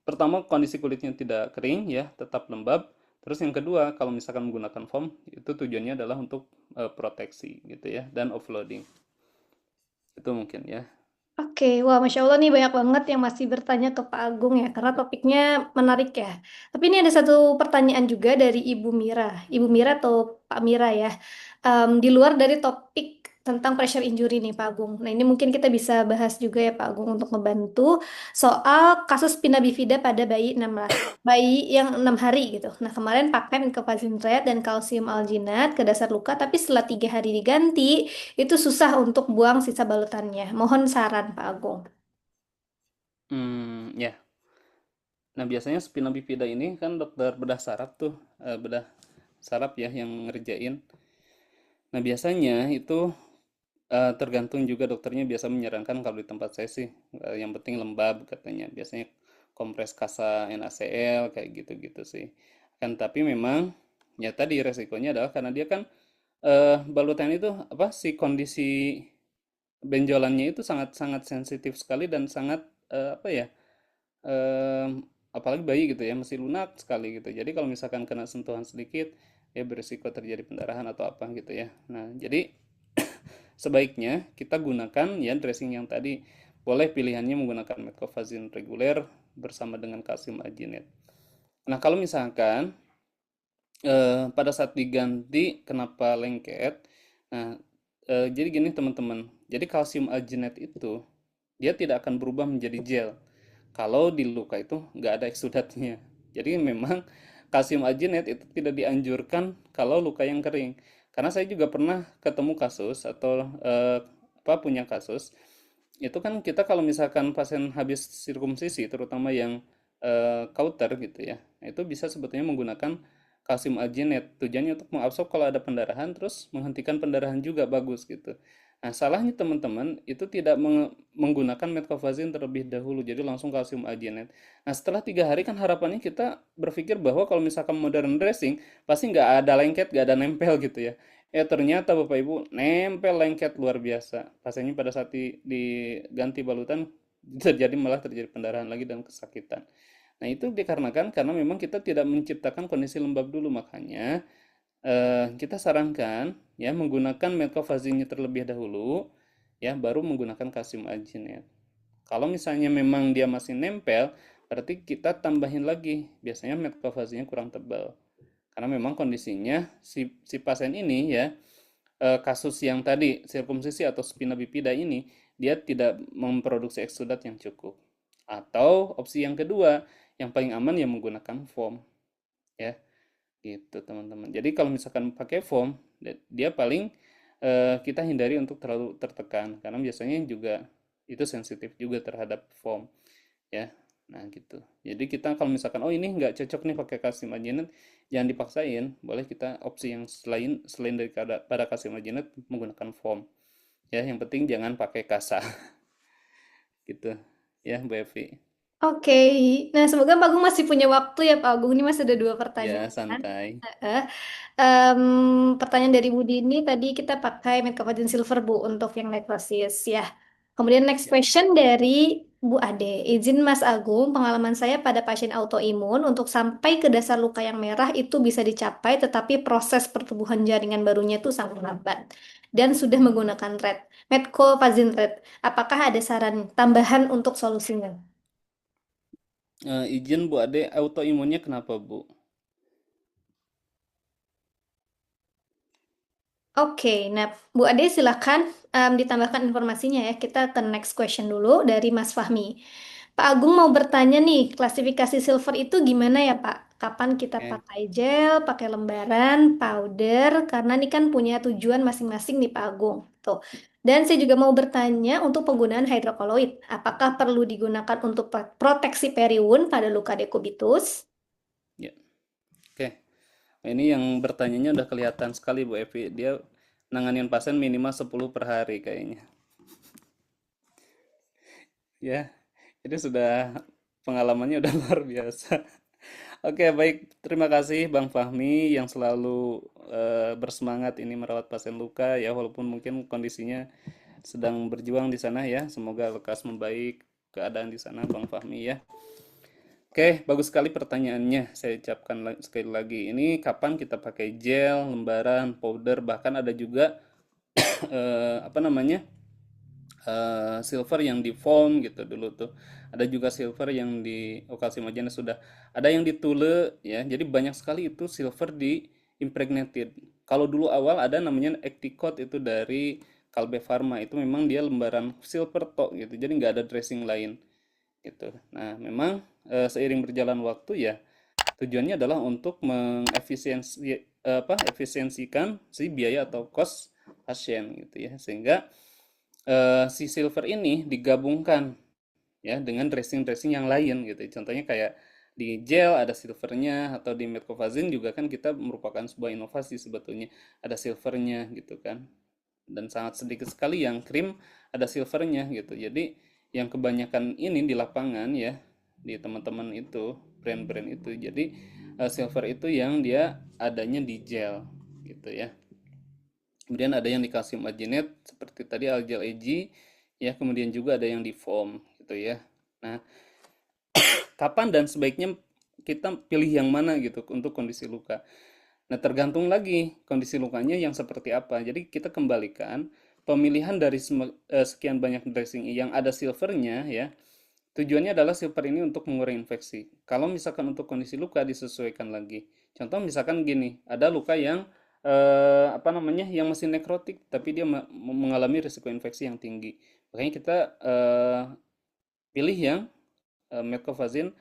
pertama kondisi kulitnya tidak kering ya, tetap lembab. Terus yang kedua, kalau misalkan menggunakan foam, itu tujuannya adalah untuk proteksi gitu ya, dan offloading. Itu mungkin ya.
Oke, wah Masya Allah nih banyak banget yang masih bertanya ke Pak Agung ya, karena topiknya menarik ya. Tapi ini ada satu pertanyaan juga dari Ibu Mira atau Pak Mira ya. Di luar dari topik tentang pressure injury nih Pak Agung. Nah ini mungkin kita bisa bahas juga ya Pak Agung untuk ngebantu soal kasus pindah bifida pada bayi yang 6 hari gitu. Nah kemarin pakai Micovazin Red dan kalsium alginat ke dasar luka, tapi setelah 3 hari diganti, itu susah untuk buang sisa balutannya. Mohon saran Pak Agung.
Ya. Nah, biasanya spina bifida ini kan dokter bedah saraf tuh, bedah saraf ya yang ngerjain. Nah, biasanya itu tergantung juga dokternya biasa menyarankan kalau di tempat saya sih yang penting lembab katanya. Biasanya kompres kasa NaCl kayak gitu-gitu sih. Kan tapi memang ya tadi resikonya adalah karena dia kan balutan itu apa sih kondisi benjolannya itu sangat-sangat sensitif sekali dan sangat apa ya apalagi bayi gitu ya masih lunak sekali gitu. Jadi kalau misalkan kena sentuhan sedikit ya berisiko terjadi pendarahan atau apa gitu ya. Nah, jadi sebaiknya kita gunakan ya dressing yang tadi. Boleh pilihannya menggunakan metcofazin reguler bersama dengan kalsium arginate. Nah, kalau misalkan pada saat diganti kenapa lengket? Nah, jadi gini teman-teman. Jadi kalsium arginate itu dia tidak akan berubah menjadi gel kalau di luka itu nggak ada eksudatnya. Jadi memang kalsium arginate itu tidak dianjurkan kalau luka yang kering. Karena saya juga pernah ketemu kasus atau apa punya kasus itu kan kita kalau misalkan pasien habis sirkumsisi terutama yang kauter gitu ya, itu bisa sebetulnya menggunakan kalsium arginate tujuannya untuk mengabsorb kalau ada pendarahan terus menghentikan pendarahan juga bagus gitu. Nah, salahnya teman-teman itu tidak menggunakan metcofazin terlebih dahulu, jadi langsung kalsium arginate. Nah, setelah 3 hari kan harapannya kita berpikir bahwa kalau misalkan modern dressing pasti nggak ada lengket, nggak ada nempel gitu ya. Ternyata Bapak Ibu nempel lengket luar biasa. Pasiennya pada saat diganti balutan malah terjadi pendarahan lagi dan kesakitan. Nah, itu dikarenakan karena memang kita tidak menciptakan kondisi lembab dulu, makanya kita sarankan ya menggunakan metcofazin terlebih dahulu ya baru menggunakan kalsium arginate. Kalau misalnya memang dia masih nempel, berarti kita tambahin lagi. Biasanya metcovazinnya kurang tebal. Karena memang kondisinya si pasien ini ya kasus yang tadi sirkumsisi atau spina bifida ini dia tidak memproduksi eksudat yang cukup. Atau opsi yang kedua, yang paling aman ya menggunakan foam ya. Gitu teman-teman. Jadi kalau misalkan pakai foam, dia paling kita hindari untuk terlalu tertekan karena biasanya juga itu sensitif juga terhadap foam ya. Nah gitu. Jadi kita kalau misalkan oh ini nggak cocok nih pakai kalsium arginate, jangan dipaksain. Boleh kita opsi yang selain selain dari pada kalsium arginate menggunakan foam. Ya yang penting jangan pakai kasa gitu. Ya Bu Evi.
Oke, nah semoga Pak Agung masih punya waktu ya Pak Agung. Ini masih ada dua
Ya
pertanyaan.
santai.
Heeh. Pertanyaan dari Budi ini tadi kita pakai Mecapodin Silver Bu untuk yang necrosis ya. Kemudian next
Ya.
question dari Bu Ade. Izin Mas Agung, pengalaman saya pada pasien autoimun untuk sampai ke dasar luka yang merah itu bisa dicapai, tetapi proses pertumbuhan jaringan barunya itu sangat lambat dan sudah menggunakan red, Metcofazin red. Apakah ada saran tambahan untuk solusinya?
Izin Bu Ade, autoimunnya kenapa Bu?
Oke, nah Bu Ade silakan ditambahkan informasinya ya. Kita ke next question dulu dari Mas Fahmi. Pak Agung mau bertanya nih, klasifikasi silver itu gimana ya Pak? Kapan kita
Oke,
pakai gel, pakai lembaran, powder? Karena ini kan punya tujuan masing-masing nih Pak Agung. Tuh. Dan saya juga mau bertanya untuk penggunaan hidrokoloid. Apakah perlu digunakan untuk proteksi periwun pada luka dekubitus?
ya, oke. Nah, ini yang bertanyanya udah kelihatan sekali Bu Evi. Dia nanganin pasien minimal 10 per hari kayaknya. Ya, ini sudah pengalamannya udah luar biasa. Oke, baik. Terima kasih Bang Fahmi yang selalu bersemangat ini merawat pasien luka ya, walaupun mungkin kondisinya sedang berjuang di sana ya. Semoga lekas membaik keadaan di sana Bang Fahmi ya. Oke, bagus sekali pertanyaannya. Saya ucapkan sekali lagi. Ini kapan kita pakai gel, lembaran, powder, bahkan ada juga apa namanya? Silver yang di foam gitu dulu tuh. Ada juga silver yang di okalsimagen sudah. Ada yang di tule ya. Jadi banyak sekali itu silver di impregnated. Kalau dulu awal ada namanya Acticot itu dari Kalbe Pharma, itu memang dia lembaran silver tok gitu. Jadi nggak ada dressing lain gitu. Nah, memang seiring berjalan waktu ya tujuannya adalah untuk efisiensikan si biaya atau cost pasien gitu ya. Sehingga si silver ini digabungkan ya dengan dressing-dressing yang lain gitu. Contohnya kayak di gel ada silvernya atau di metcovazine juga kan kita merupakan sebuah inovasi sebetulnya ada silvernya gitu kan. Dan sangat sedikit sekali yang krim ada silvernya gitu. Jadi yang kebanyakan ini di lapangan ya di teman-teman itu brand-brand itu. Jadi silver itu yang dia adanya di gel gitu ya. Kemudian ada yang di calcium arginate seperti tadi Algel AG ya, kemudian juga ada yang di foam gitu ya. Nah, kapan dan sebaiknya kita pilih yang mana gitu untuk kondisi luka. Nah, tergantung lagi kondisi lukanya yang seperti apa. Jadi kita kembalikan pemilihan dari sekian banyak dressing yang ada silvernya ya. Tujuannya adalah silver ini untuk mengurangi infeksi. Kalau misalkan untuk kondisi luka disesuaikan lagi. Contoh misalkan gini, ada luka yang apa namanya, yang masih nekrotik, tapi dia mengalami risiko infeksi yang tinggi. Makanya kita pilih yang metcovazine,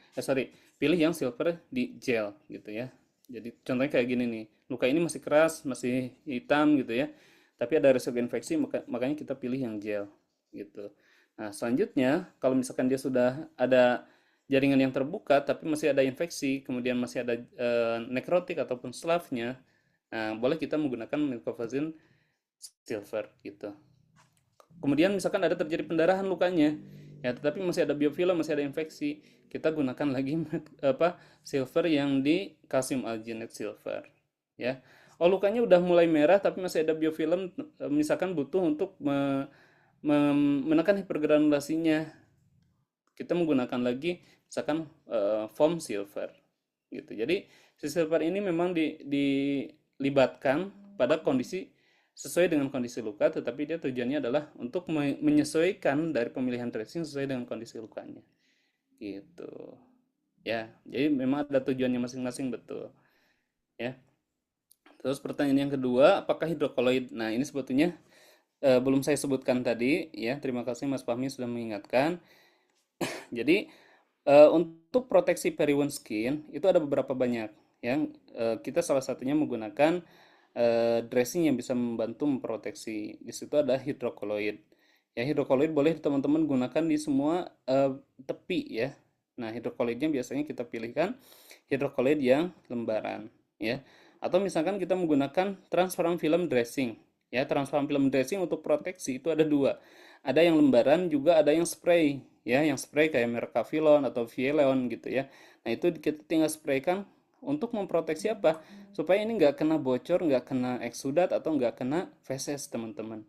pilih yang silver di gel gitu ya. Jadi contohnya kayak gini nih, luka ini masih keras, masih hitam gitu ya, tapi ada risiko infeksi, makanya kita pilih yang gel gitu. Nah, selanjutnya kalau misalkan dia sudah ada jaringan yang terbuka tapi masih ada infeksi, kemudian masih ada nekrotik ataupun slavnya, nah boleh kita menggunakan metcovazine silver gitu. Kemudian misalkan ada terjadi pendarahan lukanya, ya tetapi masih ada biofilm, masih ada infeksi, kita gunakan lagi apa silver yang di calcium alginate silver, ya. Oh lukanya udah mulai merah tapi masih ada biofilm, misalkan butuh untuk menekan hipergranulasinya, kita menggunakan lagi misalkan foam silver, gitu. Jadi si silver ini memang dilibatkan pada kondisi sesuai dengan kondisi luka, tetapi dia tujuannya adalah untuk menyesuaikan dari pemilihan dressing sesuai dengan kondisi lukanya. Gitu. Ya, jadi memang ada tujuannya masing-masing betul. Ya. Terus pertanyaan yang kedua, apakah hidrokoloid? Nah, ini sebetulnya belum saya sebutkan tadi ya. Terima kasih Mas Fahmi sudah mengingatkan. Jadi untuk proteksi periwound skin itu ada beberapa banyak yang kita salah satunya menggunakan dressing yang bisa membantu memproteksi. Di situ ada hidrokoloid. Ya, hidrokoloid boleh teman-teman gunakan di semua tepi ya. Nah, hidrokoloidnya biasanya kita pilihkan hidrokoloid yang lembaran ya. Atau misalkan kita menggunakan transparan film dressing. Ya, transparan film dressing untuk proteksi itu ada dua. Ada yang lembaran juga ada yang spray ya, yang spray kayak merek Cavilon atau Vieleon gitu ya. Nah, itu kita tinggal spraykan untuk memproteksi apa? Supaya ini nggak kena bocor, nggak kena eksudat atau nggak kena feses teman-teman.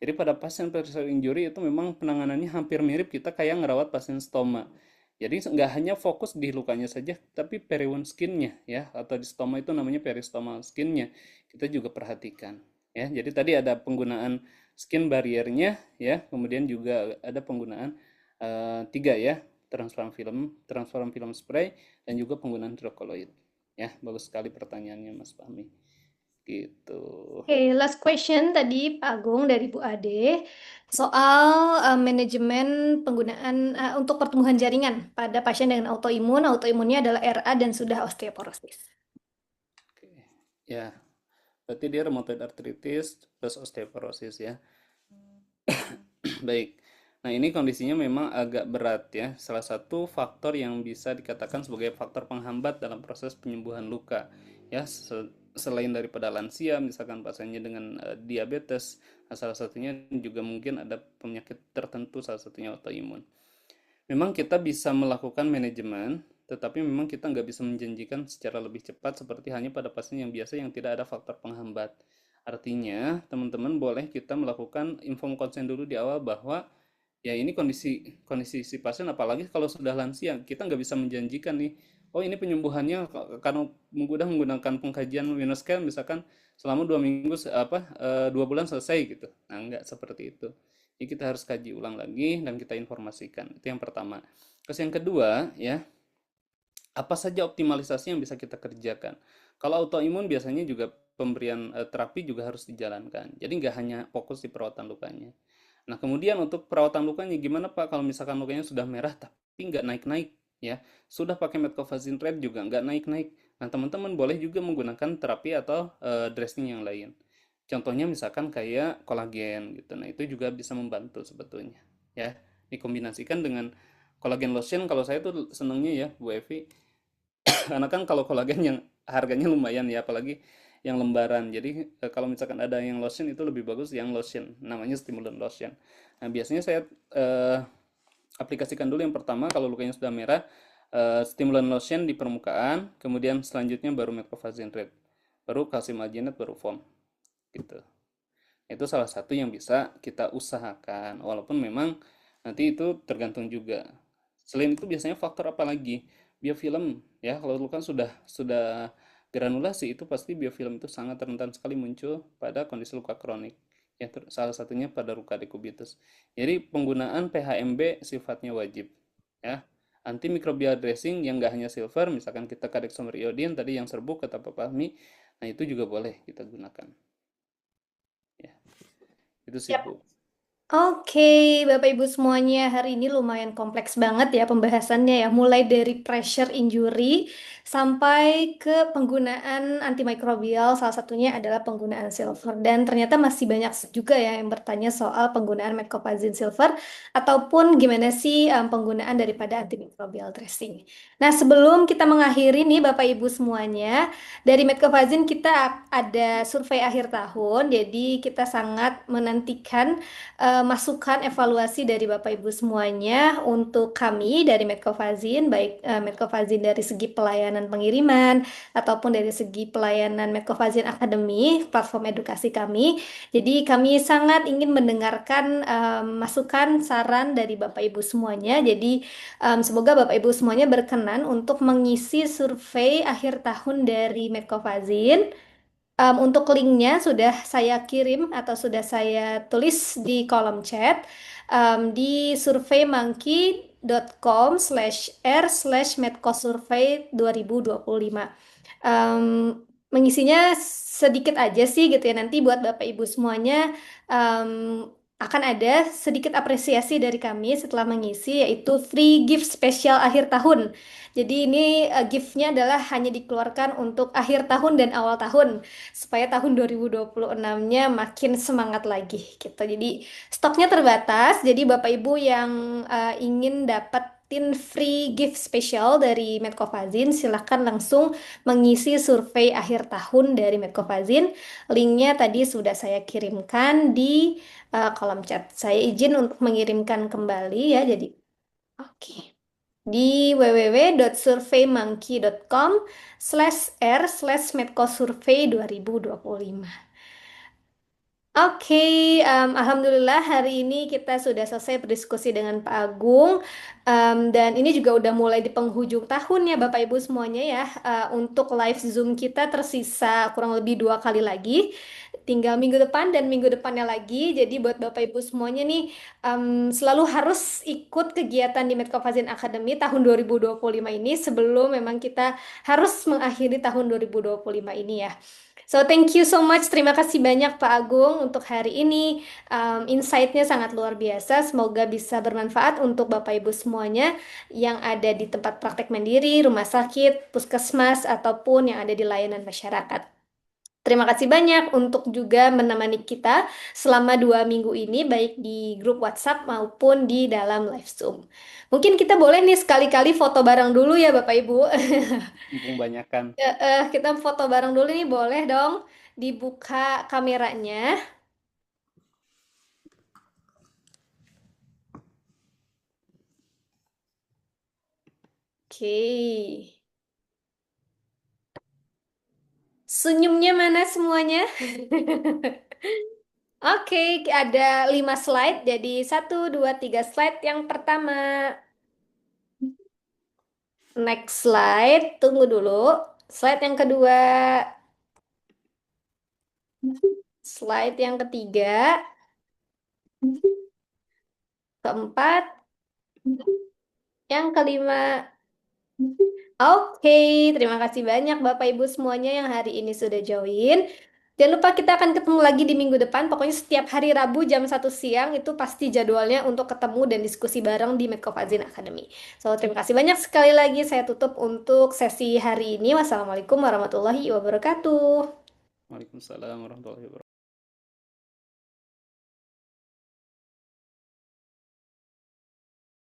Jadi pada pasien peripheral injury itu memang penanganannya hampir mirip kita kayak ngerawat pasien stoma. Jadi nggak hanya fokus di lukanya saja, tapi periwound skinnya ya, atau di stoma itu namanya peristomal skinnya kita juga perhatikan. Ya, jadi tadi ada penggunaan skin barriernya ya, kemudian juga ada penggunaan tiga ya, transparan film spray, dan juga penggunaan hidrokoloid. Ya, bagus sekali pertanyaannya Mas Fahmi. gitu.
Oke, last question tadi Pak Agung dari Bu Ade soal manajemen penggunaan untuk pertumbuhan jaringan pada pasien dengan autoimun. Autoimunnya adalah RA dan sudah osteoporosis.
Oke. Ya, berarti dia rheumatoid arthritis plus osteoporosis ya. Baik. Nah, ini kondisinya memang agak berat ya. Salah satu faktor yang bisa dikatakan sebagai faktor penghambat dalam proses penyembuhan luka. Ya, selain daripada lansia, misalkan pasiennya dengan diabetes, nah, salah satunya juga mungkin ada penyakit tertentu, salah satunya autoimun. Memang kita bisa melakukan manajemen, tetapi memang kita nggak bisa menjanjikan secara lebih cepat seperti hanya pada pasien yang biasa yang tidak ada faktor penghambat. Artinya, teman-teman boleh kita melakukan inform consent dulu di awal bahwa ya ini kondisi kondisi si pasien, apalagi kalau sudah lansia, kita nggak bisa menjanjikan nih, oh ini penyembuhannya karena menggunakan pengkajian Venus Scale misalkan selama 2 minggu 2 bulan selesai gitu. Nah, nggak seperti itu. Jadi kita harus kaji ulang lagi dan kita informasikan. Itu yang pertama. Terus yang kedua ya, apa saja optimalisasi yang bisa kita kerjakan. Kalau autoimun biasanya juga pemberian terapi juga harus dijalankan. Jadi nggak hanya fokus di perawatan lukanya. Nah, kemudian untuk perawatan lukanya gimana Pak kalau misalkan lukanya sudah merah tapi nggak naik-naik ya. Sudah pakai metcofazine red juga nggak naik-naik. Nah, teman-teman boleh juga menggunakan terapi atau dressing yang lain. Contohnya misalkan kayak kolagen gitu. Nah, itu juga bisa membantu sebetulnya ya. Dikombinasikan dengan kolagen lotion, kalau saya tuh senengnya ya Bu Evi, karena kan kalau kolagen yang harganya lumayan ya, apalagi yang lembaran. Jadi kalau misalkan ada yang lotion itu lebih bagus yang lotion, namanya stimulant lotion. Nah, biasanya saya eh, aplikasikan dulu yang pertama kalau lukanya sudah merah, stimulant lotion di permukaan, kemudian selanjutnya baru metcofazine red, baru calcium alginate, baru foam gitu. Itu salah satu yang bisa kita usahakan, walaupun memang nanti itu tergantung juga. Selain itu biasanya faktor apa lagi? Biofilm ya, kalau dulu kan sudah granulasi itu pasti biofilm itu sangat rentan sekali muncul pada kondisi luka kronik. Ya, salah satunya pada luka dekubitus. Jadi penggunaan PHMB sifatnya wajib ya. Antimikrobial dressing yang nggak hanya silver, misalkan kita kadexomer iodine tadi yang serbuk kata Pak Fahmi, nah itu juga boleh kita gunakan. Ya, itu sih
Yap.
Bu.
Oke, Bapak Ibu semuanya, hari ini lumayan kompleks banget ya pembahasannya ya, mulai dari pressure injury sampai ke penggunaan antimikrobial, salah satunya adalah penggunaan silver. Dan ternyata masih banyak juga ya yang bertanya soal penggunaan metcopazine silver ataupun gimana sih penggunaan daripada antimikrobial dressing. Nah, sebelum kita mengakhiri nih Bapak Ibu semuanya, dari metcopazine kita ada survei akhir tahun, jadi kita sangat menantikan masukan evaluasi dari Bapak Ibu semuanya untuk kami dari Medcofazin, baik Medcofazin dari segi pelayanan pengiriman ataupun dari segi pelayanan Medcofazin Academy, platform edukasi kami. Jadi kami sangat ingin mendengarkan masukan, saran dari Bapak Ibu semuanya. Jadi semoga Bapak Ibu semuanya berkenan untuk mengisi survei akhir tahun dari Medcofazin. Untuk linknya sudah saya kirim atau sudah saya tulis di kolom chat di surveymonkey.com/r/medcosurvey 2025. Em, Mengisinya sedikit aja sih gitu ya. Nanti buat Bapak Ibu semuanya akan ada sedikit apresiasi dari kami setelah mengisi yaitu free gift spesial akhir tahun. Jadi ini gift-nya adalah hanya dikeluarkan untuk akhir tahun dan awal tahun supaya tahun 2026-nya makin semangat lagi gitu. Jadi stoknya terbatas, jadi Bapak Ibu yang ingin dapetin free gift spesial dari Medcofazin, silahkan langsung mengisi survei akhir tahun dari Medcofazin. Linknya tadi sudah saya kirimkan di kolom chat. Saya izin untuk mengirimkan kembali ya, jadi oke. Di www.surveymonkey.com/r/medcosurvey 2025. Oke, Alhamdulillah hari ini kita sudah selesai berdiskusi dengan Pak Agung. Dan ini juga udah mulai di penghujung tahun ya Bapak Ibu semuanya ya. Untuk live Zoom kita tersisa kurang lebih 2 kali lagi. Tinggal minggu depan dan minggu depannya lagi. Jadi buat Bapak Ibu semuanya nih selalu harus ikut kegiatan di Medcofazin Academy tahun 2025 ini sebelum memang kita harus mengakhiri tahun 2025 ini ya. So thank you so much. Terima kasih banyak Pak Agung untuk hari ini. Insight-nya sangat luar biasa. Semoga bisa bermanfaat untuk Bapak Ibu semuanya yang ada di tempat praktek mandiri, rumah sakit, puskesmas, ataupun yang ada di layanan masyarakat. Terima kasih banyak untuk juga menemani kita selama 2 minggu ini, baik di grup WhatsApp maupun di dalam live Zoom. Mungkin kita boleh nih sekali-kali foto bareng dulu ya Bapak Ibu.
Mumpung banyakan.
Kita foto bareng dulu nih, boleh dong dibuka kameranya. Oke. Senyumnya mana semuanya? Oke, ada 5 slide. Jadi 1, 2, 3 slide. Yang pertama, next slide. Tunggu dulu. Slide yang kedua. Slide yang ketiga. Keempat. Yang kelima. Oke, terima kasih banyak Bapak Ibu semuanya yang hari ini sudah join. Jangan lupa kita akan ketemu lagi di minggu depan. Pokoknya setiap hari Rabu jam 1 siang itu pasti jadwalnya untuk ketemu dan diskusi bareng di Medcovazin Academy. So, terima kasih banyak sekali lagi. Saya tutup untuk sesi hari ini. Wassalamualaikum warahmatullahi wabarakatuh.
Waalaikumsalam warahmatullahi wabarakatuh.